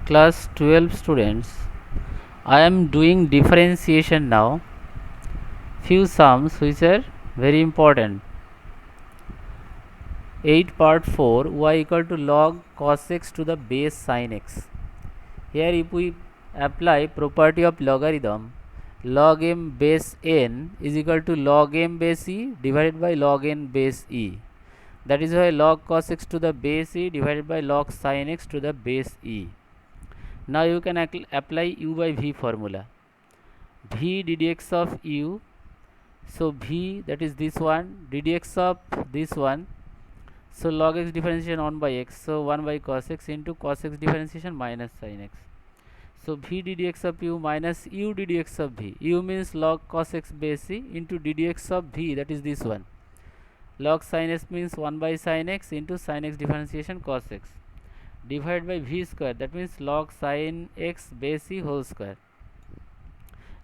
Class 12 students, I am doing differentiation now. Few sums which are very important. 8 part 4 y equal to log cos x to the base sin x. Here if we apply property of logarithm, log m base n is equal to log m base e divided by log n base e. That is why log cos x to the base e divided by log sin x to the base e. Now you can apply u by v formula. V ddx of u, so v, that is this one, ddx of this one, so log x differentiation 1 by x, so 1 by cos x into cos x differentiation minus sin x. So v ddx of u minus u ddx of v. U means log cos x base c into ddx of v, that is this one. Log sin x means 1 by sin x into sin x differentiation cos x, divided by v square, that means log sin x base c whole square.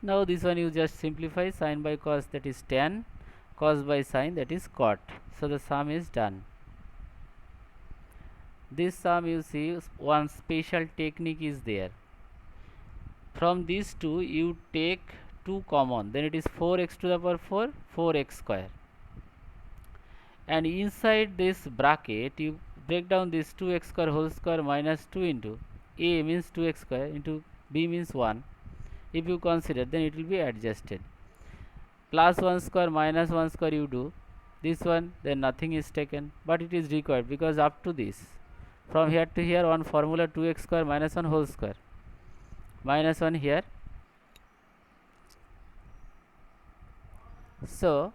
Now this one you just simplify, sin by cos, that is tan, cos by sin, that is cot. So the sum is done. This sum, you see, one special technique is there. From these two you take 2 common, then it is 4x to the power 4, 4x square. And inside this bracket you break down this 2x square whole square minus 2 into a means 2x square into b means 1. If you consider, then it will be adjusted. Plus 1 square minus 1 square you do. This one, then nothing is taken, but it is required because up to this, from here to here, one formula 2x square minus 1 whole square, minus 1 here. So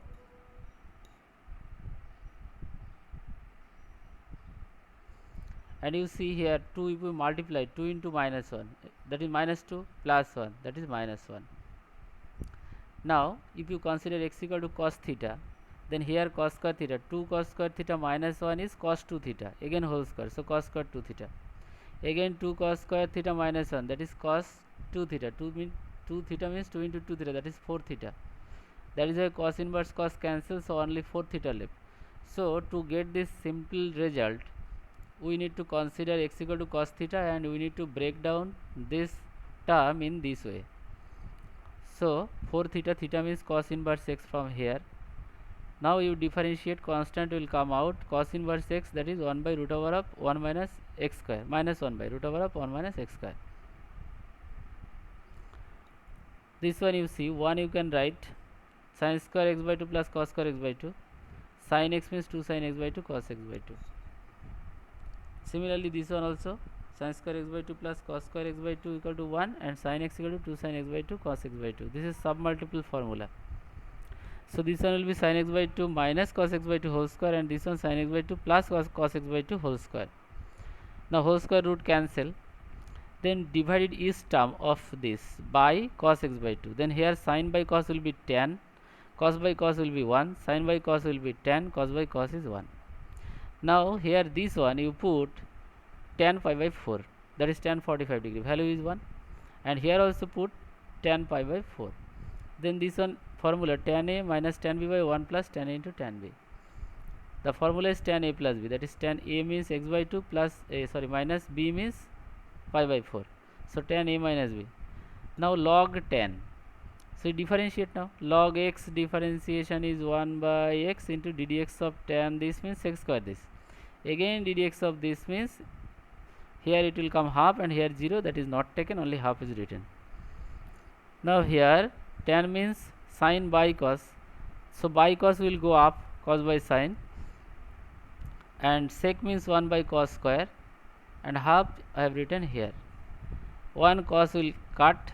and you see here 2, if we multiply 2 into minus 1, that is minus 2, plus 1, that is minus 1. Now if you consider x equal to cos theta, then here cos square theta, 2 cos square theta minus 1 is cos 2 theta, again whole square, so cos square 2 theta. Again 2 cos square theta minus 1, that is cos 2 theta. 2 theta means 2 into 2 theta, that is 4 theta. That is why cos inverse cos cancels, so only 4 theta left. So to get this simple result, we need to consider x equal to cos theta, and we need to break down this term in this way. So 4 theta, theta means cos inverse x from here. Now you differentiate, constant will come out, cos inverse x, that is 1 by root over of 1 minus x square, minus 1 by root over of 1 minus x square. This one you see, 1 you can write sin square x by 2 plus cos square x by 2. Sin x means 2 sin x by 2 cos x by 2. Similarly this one also, sin square x by 2 plus cos square x by 2 equal to 1, and sin x equal to 2 sin x by 2 cos x by 2. This is submultiple formula. So this one will be sin x by 2 minus cos x by 2 whole square, and this one sin x by 2 plus cos x by 2 whole square. Now whole square root cancel, then divided each term of this by cos x by 2. Then here sin by cos will be tan, cos by cos will be 1, sin by cos will be tan, cos by cos is 1. Now here this one you put tan pi by 4, that is tan 45 degree, value is 1, and here also put tan pi by 4. Then this one formula tan a minus tan b by 1 plus tan a into tan b. The formula is tan a plus b, that is tan a means x by 2 plus minus b means pi by 4. So tan a minus b. Now log tan. So differentiate now. Log x differentiation is 1 by x into ddx of tan, this means x square this. Again ddx of this means here it will come half, and here 0, that is not taken, only half is written. Now here tan means sin by cos, so by cos will go up, cos by sin, and sec means 1 by cos square, and half I have written here. 1 cos will cut,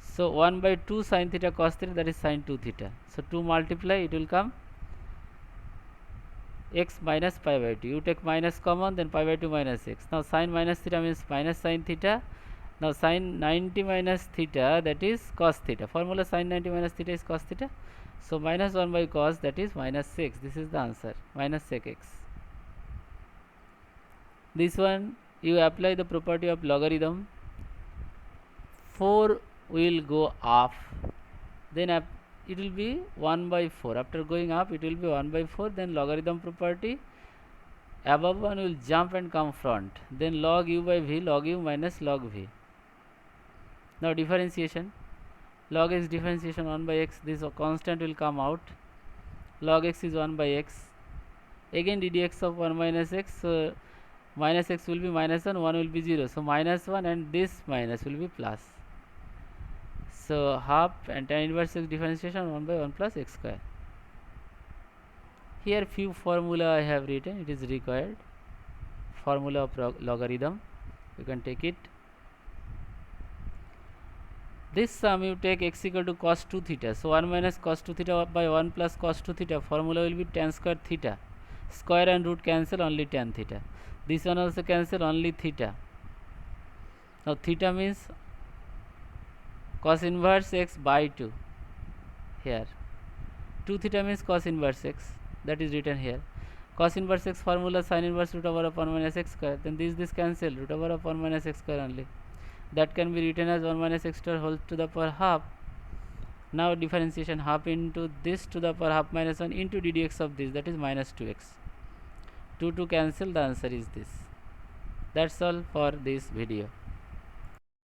so 1 by 2 sin theta cos theta, that is sin 2 theta. So 2 multiply, it will come x minus pi by 2. You take minus common, then pi by 2 minus x. Now sin minus theta means minus sin theta. Now sin 90 minus theta, that is cos theta. Formula sin 90 minus theta is cos theta. So minus 1 by cos, that is minus 6. This is the answer, minus sec x. This one you apply the property of logarithm. 4 will go up, then it will be 1 by 4. After going up, it will be 1 by 4. Then logarithm property, above one will jump and come front, then log u by v, log u minus log v. Now differentiation, log x differentiation 1 by x, this constant will come out, log x is 1 by x, again ddx of 1 minus x, so minus x will be minus 1, 1 will be 0, so minus 1 and this minus will be plus. So half and tan inverse x differentiation 1 by 1 plus x square. Here few formula I have written, it is required, formula of logarithm, you can take it. This sum you take x equal to cos 2 theta, so 1 minus cos 2 theta by 1 plus cos 2 theta, formula will be tan square theta, square and root cancel, only tan theta, this one also cancel, only theta. Now theta means cos inverse x by 2, here 2 theta means cos inverse x, that is written here. Cos inverse x formula sin inverse root over of 1 minus x square, then this cancel, root over of 1 minus x square only, that can be written as 1 minus x square whole to the power half. Now differentiation, half into this to the power half minus 1 into ddx of this, that is minus 2x. 2 to cancel, the answer is this. That's all for this video.